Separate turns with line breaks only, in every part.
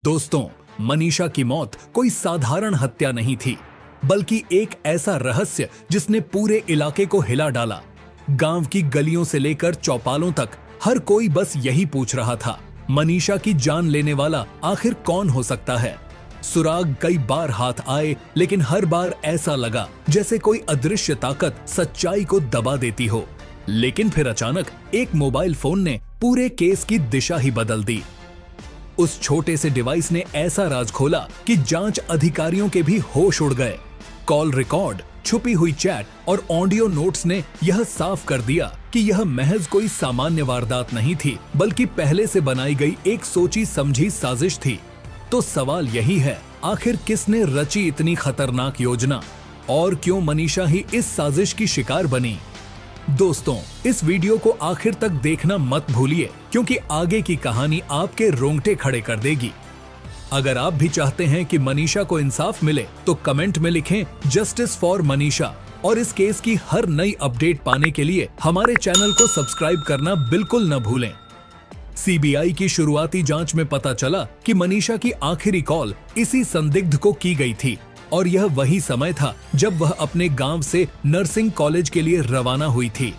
दोस्तों, मनीषा की मौत कोई साधारण हत्या नहीं थी, बल्कि एक ऐसा रहस्य जिसने पूरे इलाके को हिला डाला। गांव की गलियों से लेकर चौपालों तक हर कोई बस यही पूछ रहा था, मनीषा की जान लेने वाला आखिर कौन हो सकता है। सुराग कई बार हाथ आए, लेकिन हर बार ऐसा लगा जैसे कोई अदृश्य ताकत सच्चाई को दबा देती हो। लेकिन फिर अचानक एक मोबाइल फोन ने पूरे केस की दिशा ही बदल दी। उस छोटे से डिवाइस ने ऐसा राज खोला कि जांच अधिकारियों के भी होश उड़ गए। कॉल रिकॉर्ड, छुपी हुई चैट और ऑडियो नोट्स ने यह साफ कर दिया कि यह महज कोई सामान्य वारदात नहीं थी, बल्कि पहले से बनाई गई एक सोची समझी साजिश थी। तो सवाल यही है, आखिर किसने रची इतनी खतरनाक योजना और क्यों मनीषा ही इस साजिश की शिकार बनी? दोस्तों, इस वीडियो को आखिर तक देखना मत भूलिए, क्योंकि आगे की कहानी आपके रोंगटे खड़े कर देगी। अगर आप भी चाहते हैं कि मनीषा को इंसाफ मिले, तो कमेंट में लिखें जस्टिस फॉर मनीषा। और इस केस की हर नई अपडेट पाने के लिए हमारे चैनल को सब्सक्राइब करना बिल्कुल न भूलें। सीबीआई की शुरुआती जांच में पता चला कि मनीषा की आखिरी कॉल इसी संदिग्ध को की गई थी, और यह वही समय था जब वह अपने गांव से नर्सिंग कॉलेज के लिए रवाना हुई थी।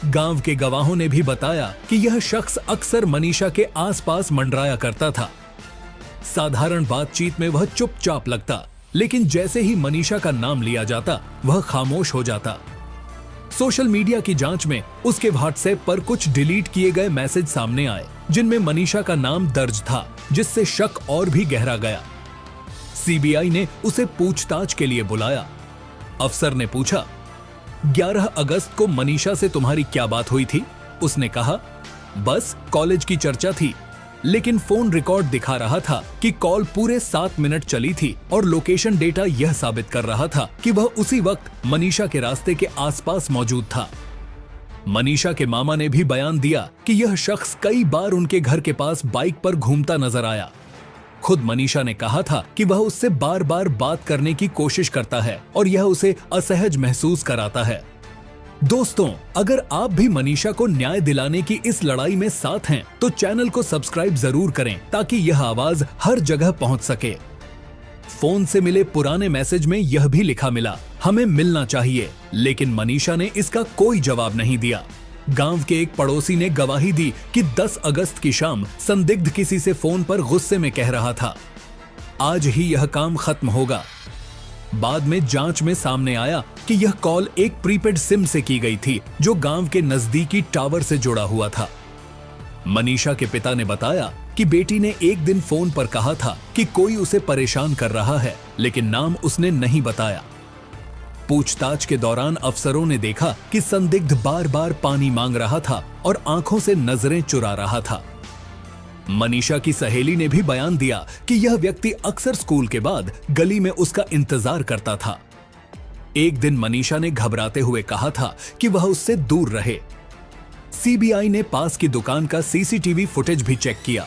गांव के गवाहों ने भी बताया कि यह शख्स अक्सर मनीषा के आसपास मंडराया करता था। साधारण बातचीत में वह चुपचाप लगता, लेकिन जैसे ही मनीषा का नाम लिया जाता, वह खामोश हो जाता। सोशल मीडिया की जांच में उसके व्हाट्सएप पर कुछ डिलीट किए गए मैसेज सामने आए, जिनमें मनीषा का नाम दर्ज था, जिससे शक और भी गहरा गया। सीबीआई ने उसे पूछताछ के लिए बुलाया। अफसर ने पूछा, 11 अगस्त को मनीषा से तुम्हारी क्या बात हुई थी? उसने कहा, बस कॉलेज की चर्चा थी। लेकिन फोन रिकॉर्ड दिखा रहा था कि कॉल पूरे 7 मिनट चली थी, और लोकेशन डेटा यह साबित कर रहा था कि वह उसी वक्त मनीषा के रास्ते के आसपास मौजूद था। मनीषा के मामा ने भी बयान दिया कि यह शख्स कई बार उनके घर के पास बाइक पर घूमता नजर आया। खुद मनीषा ने कहा था कि वह उससे बार बार बात करने की कोशिश करता है, और यह उसे असहज महसूस कराता है। दोस्तों, अगर आप भी मनीषा को न्याय दिलाने की इस लड़ाई में साथ हैं, तो चैनल को सब्सक्राइब जरूर करें, ताकि यह आवाज हर जगह पहुंच सके। फोन से मिले पुराने मैसेज में यह भी लिखा मिला, हमें मिलना चाहिए, लेकिन मनीषा ने इसका कोई जवाब नहीं दिया। गांव के एक पड़ोसी ने गवाही दी कि 10 अगस्त की शाम संदिग्ध किसी से फोन पर गुस्से में कह रहा था, आज ही यह काम खत्म होगा। बाद में जांच में सामने आया कि यह कॉल एक प्रीपेड सिम से की गई थी, जो गांव के नजदीकी टावर से जुड़ा हुआ था। मनीषा के पिता ने बताया कि बेटी ने एक दिन फोन पर कहा था कि कोई उसे परेशान कर रहा है, लेकिन नाम उसने नहीं बताया। पूछताछ के दौरान अफसरों ने देखा कि संदिग्ध बार बार पानी मांग रहा था और आंखों से नजरें चुरा रहा था। मनीषा की सहेली ने भी बयान दिया कि यह व्यक्ति अक्सर स्कूल के बाद गली में उसका इंतजार करता था। एक दिन मनीषा ने घबराते हुए कहा था कि वह उससे दूर रहे। सीबीआई ने पास की दुकान का सीसीटीवी फुटेज भी चेक किया।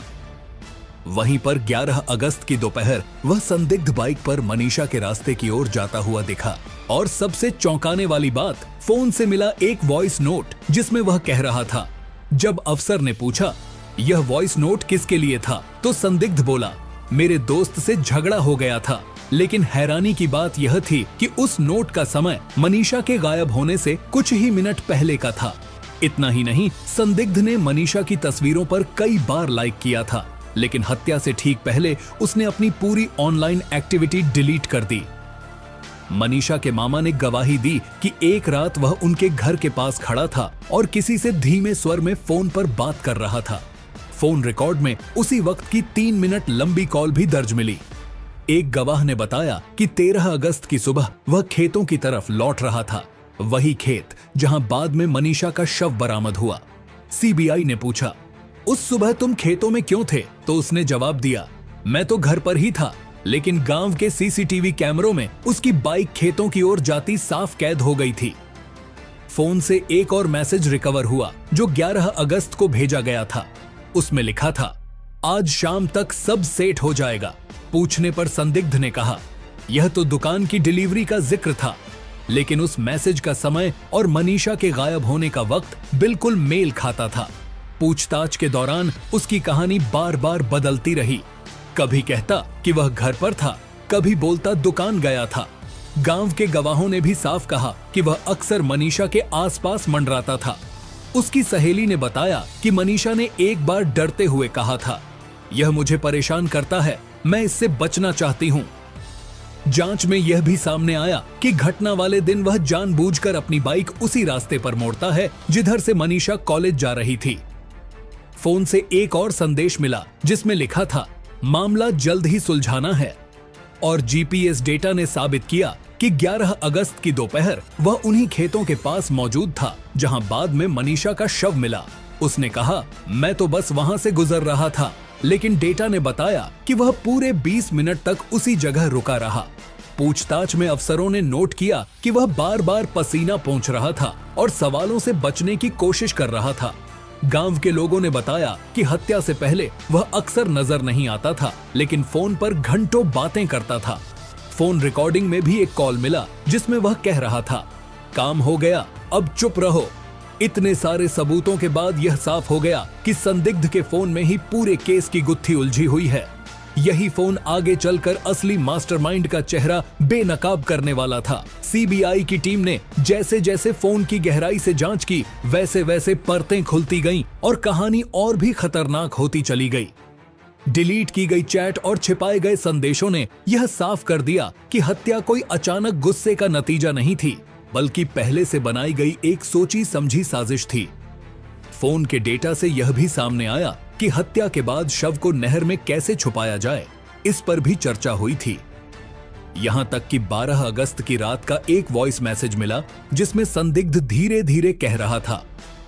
वहीं पर 11 अगस्त की दोपहर वह संदिग्ध बाइक पर मनीषा के रास्ते की ओर जाता हुआ दिखा। और सबसे चौंकाने वाली बात, फोन से मिला एक वॉइस नोट, जिसमें वह कह रहा था। जब अफसर ने पूछा, यह वॉइस नोट किसके लिए था, तो संदिग्ध बोला, मेरे दोस्त से झगड़ा हो गया था। लेकिन हैरानी की बात यह थी कि उस नोट का समय मनीषा के गायब होने से कुछ ही मिनट पहले का था। इतना ही नहीं, संदिग्ध ने मनीषा की तस्वीरों पर कई बार लाइक किया था, लेकिन हत्या से ठीक पहले उसने अपनी पूरी ऑनलाइन एक्टिविटी डिलीट कर दी। मनीषा के मामा ने गवाही दी कि एक रात वह उनके घर के पास खड़ा था और किसी से धीमे स्वर में फोन पर बात कर रहा था। फोन रिकॉर्ड में उसी वक्त की 3 मिनट लंबी कॉल भी दर्ज मिली। एक गवाह ने बताया कि 13 अगस्त की सुबह वह खेतों की तरफ लौट रहा था, वही खेत जहां बाद में मनीषा का शव बरामद हुआ। सीबीआई ने पूछा, उस सुबह तुम खेतों में क्यों थे? तो उसने जवाब दिया, मैं तो घर पर ही था, लेकिन गांव के सीसीटीवी कैमरों में उसकी बाइक खेतों की ओर जाती साफ कैद हो गई थी। फोन से एक और मैसेज रिकवर हुआ, जो 11 अगस्त को भेजा गया था। उसमें लिखा था, आज शाम तक सब सेट हो जाएगा। पूछने पर संदिग्ध ने कहा, यह तो दुकान की डिलीवरी का जिक्र था, लेकिन उस मैसेज का समय और मनीषा के गायब होने का वक्त बिल्कुल मेल खाता था। पूछताछ के दौरान उसकी कहानी बार बार बदलती रही। कभी कहता कि वह घर पर था, कभी बोलता दुकान गया था। गांव के गवाहों ने भी साफ कहा कि वह अक्सर मनीषा के आसपास मंडराता था। उसकी सहेली ने बताया कि मनीषा ने एक बार डरते हुए कहा था, यह मुझे परेशान करता है, मैं इससे बचना चाहती हूँ। जांच में यह भी सामने आया कि घटना वाले दिन वह जानबूझकर अपनी बाइक उसी रास्ते पर मोड़ता है जिधर से मनीषा कॉलेज जा रही थी। फोन से एक और संदेश मिला जिसमें लिखा था, मामला जल्द ही सुलझाना है। और जीपीएस डेटा ने साबित किया कि 11 अगस्त की दोपहर वह उन्हीं खेतों के पास मौजूद था जहां बाद में मनीषा का शव मिला। उसने कहा, मैं तो बस वहां से गुजर रहा था, लेकिन डेटा ने बताया कि वह पूरे 20 मिनट तक उसी जगह रुका रहा। पूछताछ में अफसरों ने नोट किया कि वह बार बार पसीना पोंछ रहा था और सवालों से बचने की कोशिश कर रहा था। गांव के लोगों ने बताया कि हत्या से पहले वह अक्सर नजर नहीं आता था, लेकिन फोन पर घंटों बातें करता था। फोन रिकॉर्डिंग में भी एक कॉल मिला जिसमें वह कह रहा था, काम हो गया, अब चुप रहो। इतने सारे सबूतों के बाद यह साफ हो गया कि संदिग्ध के फोन में ही पूरे केस की गुत्थी उलझी हुई है। यही फोन आगे चलकर असली मास्टरमाइंड का चेहरा बेनकाब करने वाला था। सीबीआई की टीम ने जैसे जैसे फोन की गहराई से जांच की, वैसे वैसे परतें खुलती गईं और कहानी और भी खतरनाक होती चली गई। डिलीट की गई चैट और छिपाए गए संदेशों ने यह साफ कर दिया कि हत्या कोई अचानक गुस्से का नतीजा नहीं थी, बल्कि पहले से बनाई गई एक सोची समझी साजिश थी। फोन के डेटा से यह भी सामने आया कि हत्या के बाद शव को नहर में कैसे छुपाया जाए, इस पर भी चर्चा हुई थी। यहां तक कि 12 अगस्त की रात का एक वॉइस मैसेज मिला जिसमें संदिग्ध धीरे धीरे कह रहा था,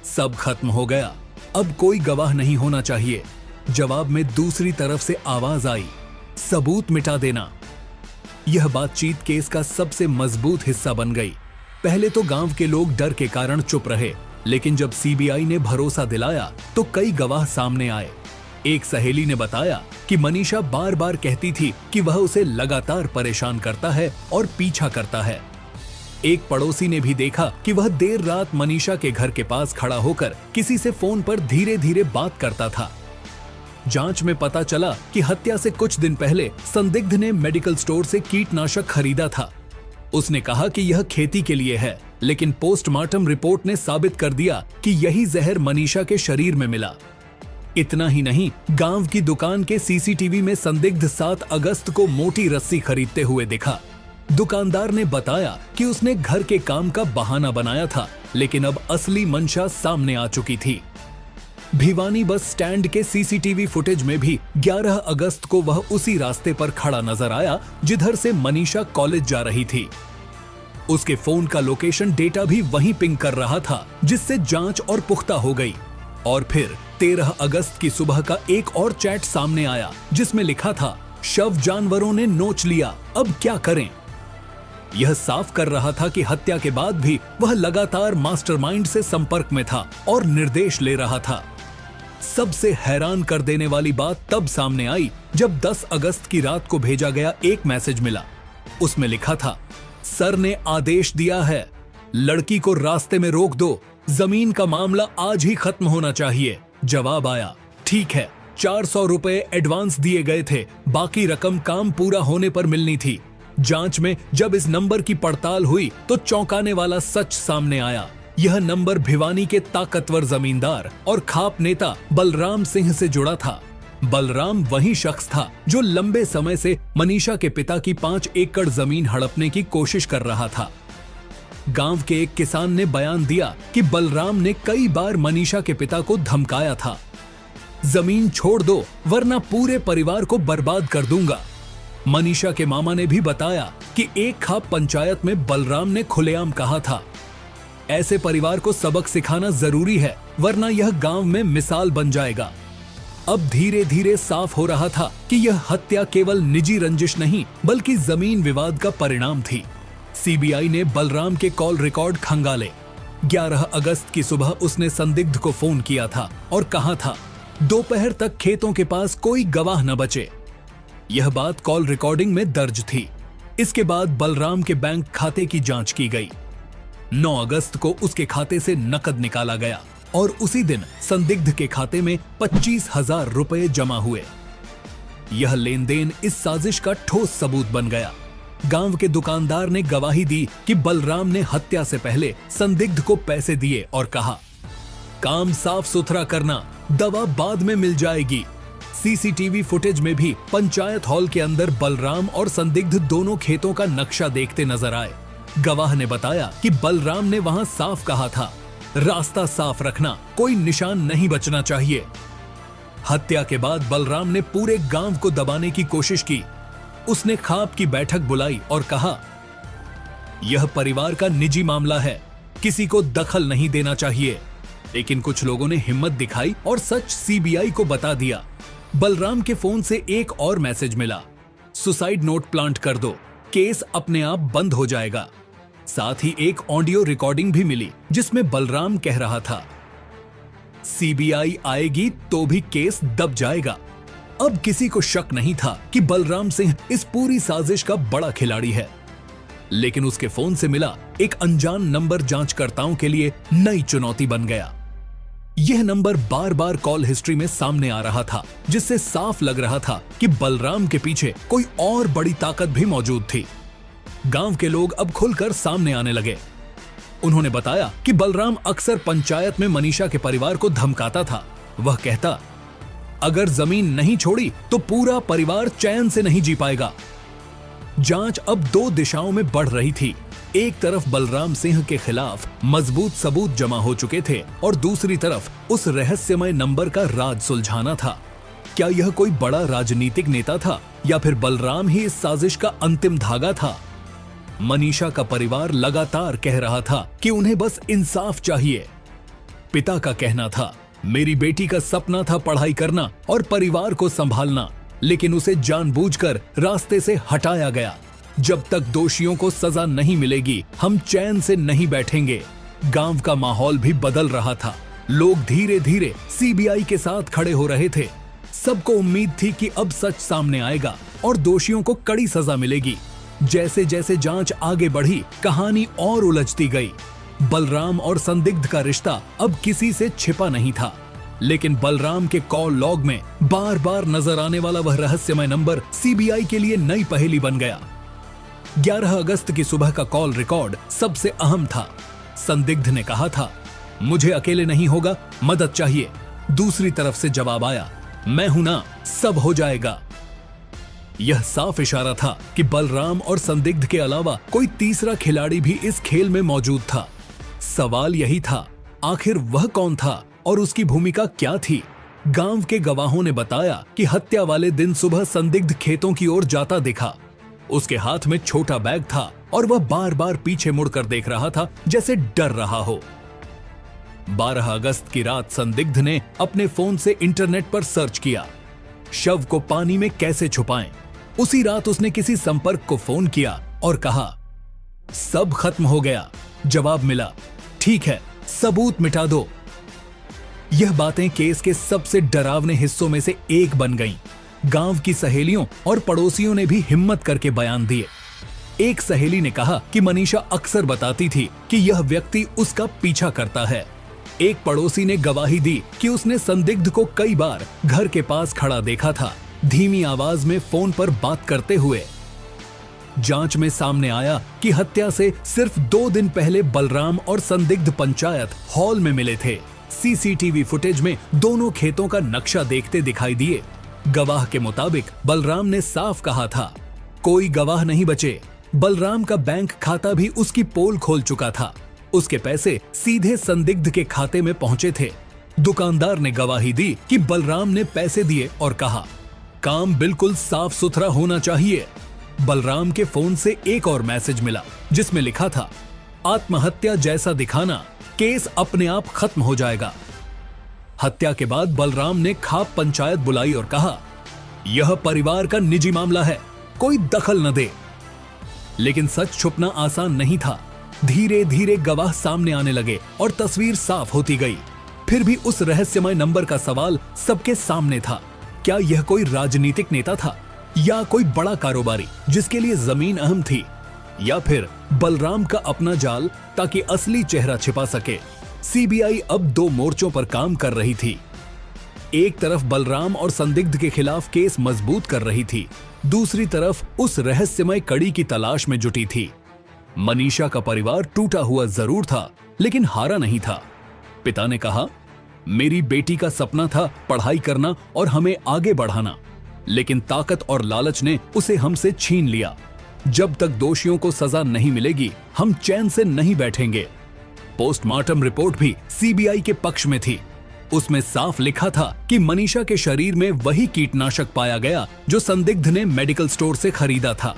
सब खत्म हो गया, अब कोई गवाह नहीं होना चाहिए। जवाब में दूसरी तरफ से आवाज आई, सबूत मिटा देना। यह बातचीत केस का सबसे मजबूत हिस्सा बन गई। पहले तो गांव के लोग डर के कारण चुप रहे, लेकिन जब सीबीआई ने भरोसा दिलाया तो कई गवाह सामने आए। एक सहेली ने बताया कि मनीषा बार बार कहती थी कि वह उसे लगातार परेशान करता है और पीछा करता है। एक पड़ोसी ने भी देखा कि वह देर रात मनीषा के घर के पास खड़ा होकर किसी से फोन पर धीरे धीरे बात करता था। जांच में पता चला कि हत्या से कुछ दिन पहले संदिग्ध ने मेडिकल स्टोर से कीटनाशक खरीदा था। उसने कहा कि यह खेती के लिए है, लेकिन पोस्टमार्टम रिपोर्ट ने साबित कर दिया कि यही जहर मनीषा के शरीर में मिला। इतना ही नहीं, गांव की दुकान के सीसीटीवी में संदिग्ध 7 अगस्त को मोटी रस्सी खरीदते हुए दिखा। दुकानदार ने बताया कि उसने घर के काम का बहाना बनाया था, लेकिन अब असली मंशा सामने आ चुकी थी। भिवानी बस स्टैंड के सीसीटीवी फुटेज में भी 11 अगस्त को वह उसी रास्ते पर खड़ा नजर आया जिधर से मनीषा कॉलेज जा रही थी। उसके फोन का लोकेशन डेटा भी वहीं पिंग कर रहा था, जिससे जांच और पुख्ता हो गई। और फिर 13 अगस्त की सुबह का एक और चैट सामने आया जिसमें लिखा था, शव जानवरों ने नोच लिया, अब क्या करें। यह साफ कर रहा था कि हत्या के बाद भी वह लगातार मास्टरमाइंड से संपर्क में था और निर्देश ले रहा था। सबसे हैरान कर देने वाली बात तब सामने आई जब 10 अगस्त की रात को भेजा गया एक मैसेज मिला। उसमें लिखा था, सर ने आदेश दिया है, लड़की को रास्ते में रोक दो, जमीन का मामला आज ही खत्म होना चाहिए। जवाब आया, ठीक है, 400 रुपए एडवांस दिए गए थे, बाकी रकम काम पूरा होने पर मिलनी थी। जांच में जब इस नंबर की पड़ताल हुई तो चौंकाने वाला सच सामने आया। यह नंबर भिवानी के ताकतवर जमींदार और खाप नेता बलराम सिंह से जुड़ा था। बलराम वही शख्स था जो लंबे समय से मनीषा के पिता की 5 एकड़ जमीन हड़पने की कोशिश कर रहा था। गांव के एक किसान ने बयान दिया कि बलराम ने कई बार मनीषा के पिता को धमकाया था, जमीन छोड़ दो वरना पूरे परिवार को बर्बाद कर दूंगा। मनीषा के मामा ने भी बताया कि एक खाप पंचायत में बलराम ने खुलेआम कहा था, ऐसे परिवार को सबक सिखाना जरूरी है वरना यह गांव में मिसाल बन जाएगा। अब धीरे धीरे साफ हो रहा था कि यह हत्या केवल निजी रंजिश नहीं बल्कि जमीन विवाद का परिणाम थी। सीबीआई ने बलराम के कॉल रिकॉर्ड खंगाले। 11 अगस्त की सुबह उसने संदिग्ध को फोन किया था और कहा था, दोपहर तक खेतों के पास कोई गवाह न बचे। यह बात कॉल रिकॉर्डिंग में दर्ज थी। इसके बाद बलराम के बैंक खाते की जांच की गई। 9 अगस्त को उसके खाते से नकद निकाला गया और उसी दिन संदिग्ध के खाते में 25,000 रुपए जमा हुए। यह लेन देन इस साजिश का ठोस सबूत बन गया। गांव के दुकानदार ने गवाही दी कि बलराम ने हत्या से पहले संदिग्ध को पैसे दिए और कहा, काम साफ सुथरा करना, दवा बाद में मिल जाएगी। सीसीटीवी फुटेज में भी पंचायत हॉल के अंदर बलराम और संदिग्ध दोनों खेतों का नक्शा देखते नजर आए। गवाह ने बताया कि बलराम ने वहां साफ कहा था, रास्ता साफ रखना, कोई निशान नहीं बचना चाहिए। हत्या के बाद बलराम ने पूरे गांव को दबाने की कोशिश की। उसने खाप की बैठक बुलाई और कहा, यह परिवार का निजी मामला है, किसी को दखल नहीं देना चाहिए। लेकिन कुछ लोगों ने हिम्मत दिखाई और सच सीबीआई को बता दिया। बलराम के फोन से एक और मैसेज मिला, सुसाइड नोट प्लांट कर दो, केस अपने आप बंद हो जाएगा। साथ ही एक ऑडियो रिकॉर्डिंग भी मिली जिसमें बलराम कह रहा था, सीबीआई आएगी तो भी केस दब जाएगा। अब किसी को शक नहीं था कि बलराम सिंह इस पूरी साजिश का बड़ा खिलाड़ी है। लेकिन उसके फोन से मिला एक अनजान नंबर जांचकर्ताओं के लिए नई चुनौती बन गया। यह नंबर बार बार कॉल हिस्ट्री में सामने आ रहा था, जिससे साफ लग रहा था कि बलराम के पीछे कोई और बड़ी ताकत भी मौजूद थी। गांव के लोग अब खुलकर सामने आने लगे। उन्होंने बताया कि बलराम अक्सर पंचायत में मनीषा के परिवार को धमकाता था। वह कहता, अगर जमीन नहीं छोड़ी तो पूरा परिवार चैन से नहीं जी पाएगा। जांच अब दो दिशाओं में बढ़ रही थी। एक तरफ बलराम सिंह के खिलाफ मजबूत सबूत जमा हो चुके थे और दूसरी तरफ उस रहस्यमय नंबर का राज सुलझाना था। क्या यह कोई बड़ा राजनीतिक नेता था या फिर बलराम ही इस साजिश का अंतिम धागा था? मनीषा का परिवार लगातार कह रहा था कि उन्हें बस इंसाफ चाहिए। पिता का कहना था, मेरी बेटी का सपना था पढ़ाई करना और परिवार को संभालना, लेकिन उसे जानबूझकर रास्ते से हटाया गया। जब तक दोषियों को सजा नहीं मिलेगी, हम चैन से नहीं बैठेंगे। गांव का माहौल भी बदल रहा था। लोग धीरे धीरे सीबीआई के साथ खड़े हो रहे थे। सबको उम्मीद थी कि अब सच सामने आएगा और दोषियों को कड़ी सजा मिलेगी। जैसे जैसे जांच आगे बढ़ी, कहानी और उलझती गई। बलराम और संदिग्ध का रिश्ता अब किसी से छिपा नहीं था, लेकिन बलराम के कॉल लॉग में बार बार नजर आने वाला वह रहस्यमय नंबर सीबीआई के लिए नई पहेली बन गया। 11 अगस्त की सुबह का कॉल रिकॉर्ड सबसे अहम था। संदिग्ध ने कहा था, मुझे अकेले नहीं होगा, मदद चाहिए। दूसरी तरफ से जवाब आया, मैं हूं ना, सब हो जाएगा। यह साफ इशारा था कि बलराम और संदिग्ध के अलावा कोई तीसरा खिलाड़ी भी इस खेल में मौजूद था। सवाल यही था, आखिर वह कौन था और उसकी भूमिका क्या थी? गांव के गवाहों ने बताया कि हत्या वाले दिन सुबह संदिग्ध खेतों की ओर जाता दिखा। उसके हाथ में छोटा बैग था और वह बार बार पीछे मुड़कर देख रहा था, जैसे डर रहा हो। 12 अगस्त की रात संदिग्ध ने अपने फोन से इंटरनेट पर सर्च किया, शव को पानी में कैसे छुपाएं। उसी रात उसने किसी संपर्क को फोन किया और कहा, सब खत्म हो गया। जवाब मिला, ठीक है, सबूत मिटा दो। यह बातें केस के सबसे डरावने हिस्सों में से एक बन गईं। गांव की सहेलियों और पड़ोसियों ने भी हिम्मत करके बयान दिए। एक सहेली ने कहा कि मनीषा अक्सर बताती थी कि यह व्यक्ति उसका पीछा करता है। एक पड़ोसी ने गवाही दी कि उसने संदिग्ध को कई बार घर के पास खड़ा देखा था, धीमी आवाज में फोन पर बात करते हुए। जांच में सामने आया कि हत्या से सिर्फ 2 दिन पहले बलराम और संदिग्ध पंचायत हॉल में मिले थे। सीसीटीवी फुटेज में दोनों खेतों का नक्शा देखते दिखाई दिए। गवाह के मुताबिक बलराम ने साफ कहा था, कोई गवाह नहीं बचे। बलराम का बैंक खाता भी उसकी पोल खोल चुका था। उसके पैसे सीधे संदिग्ध के खाते में पहुंचे थे। दुकानदार ने गवाही दी कि बलराम ने पैसे दिए और कहा, काम बिल्कुल साफ सुथरा होना चाहिए। बलराम के फोन से एक और मैसेज मिला जिसमें लिखा था, आत्महत्या जैसा दिखाना, केस अपने आप खत्म हो जाएगा। हत्या के बाद बलराम ने खाप पंचायत बुलाई और कहा, यह परिवार का निजी मामला है, कोई दखल न दे। लेकिन सच छुपना आसान नहीं था। धीरे धीरे गवाह सामने आने लगे और तस्वीर साफ होती गई। फिर भी उस रहस्यमय नंबर का सवाल सबके सामने था। क्या यह कोई राजनीतिक नेता था या कोई बड़ा कारोबारी जिसके लिए जमीन अहम थी, या फिर बलराम का अपना जाल ताकि असली चेहरा छिपा सके? सीबीआई अब 2 मोर्चों पर काम कर रही थी। एक तरफ बलराम और संदिग्ध के खिलाफ केस मजबूत कर रही थी, दूसरी तरफ उस रहस्यमय कड़ी की तलाश में जुटी थी। मनीषा का परिवार टूटा हुआ जरूर था, लेकिन हारा नहीं था। पिता ने कहा, मेरी बेटी का सपना था पढ़ाई करना और हमें आगे बढ़ाना, लेकिन ताकत और लालच ने उसे हमसे छीन लिया। जब तक दोषियों को सजा नहीं मिलेगी, हम चैन से नहीं बैठेंगे। पोस्टमार्टम रिपोर्ट भी सीबीआई के पक्ष में थी। उसमें साफ लिखा था कि मनीषा के शरीर में वही कीटनाशक पाया गया जो संदिग्ध ने मेडिकल स्टोर से खरीदा था।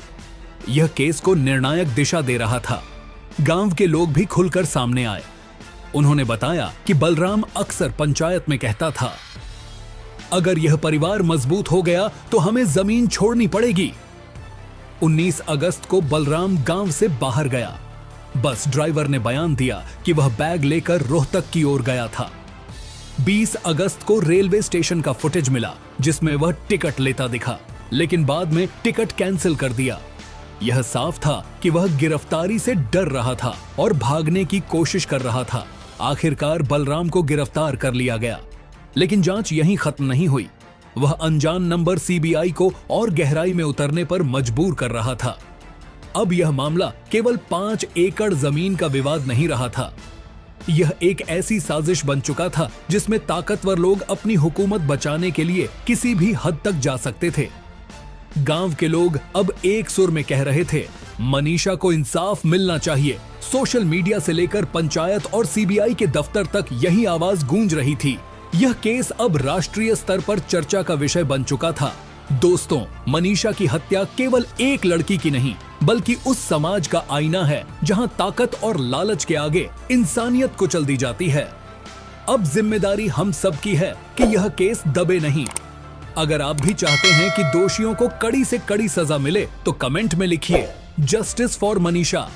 यह केस को निर्णायक दिशा दे रहा था। गांव के लोग भी खुलकर सामने आए। उन्होंने बताया कि बलराम अक्सर पंचायत में कहता था, अगर यह परिवार मजबूत हो गया तो हमें जमीन छोड़नी पड़ेगी। 19 अगस्त को बलराम गांव से बाहर गया। बस ड्राइवर ने बयान दिया कि वह बैग लेकर रोहतक की ओर गया था। 20 अगस्त को रेलवे स्टेशन का फुटेज मिला, जिसमें वह टिकट लेता दिखा, लेकिन बाद में टिकट कैंसिल कर दिया। यह साफ था कि वह गिरफ्तारी से डर रहा था और भागने की कोशिश कर रहा था। आखिरकार बलराम को गिरफ्तार कर लिया गया, लेकिन जांच यहीं खत्म नहीं हुई। वह अनजान नंबर सीबीआई को और गहराई में उतरने पर मजबूर कर रहा था। अब यह मामला केवल 5 एकड़ जमीन का विवाद नहीं रहा था। यह एक ऐसी साजिश बन चुका था जिसमें ताकतवर लोग अपनी हुकूमत बचाने के लिए किसी भी हद तक जा सकते थे। गांव के लोग अब एक सुर में कह रहे थे, मनीषा को इंसाफ मिलना चाहिए। सोशल मीडिया से लेकर पंचायत और सीबीआई के दफ्तर तक यही आवाज गूंज रही थी। यह केस अब राष्ट्रीय स्तर पर चर्चा का विषय बन चुका था। दोस्तों, मनीषा की हत्या केवल एक लड़की की नहीं, बल्कि उस समाज का आईना है जहां ताकत और लालच के आगे इंसानियत कुचल दी जाती है। अब जिम्मेदारी हम सब की है कि यह केस दबे नहीं। अगर आप भी चाहते हैं कि दोषियों को कड़ी से कड़ी सजा मिले, तो कमेंट में लिखिए, जस्टिस फॉर मनीषा।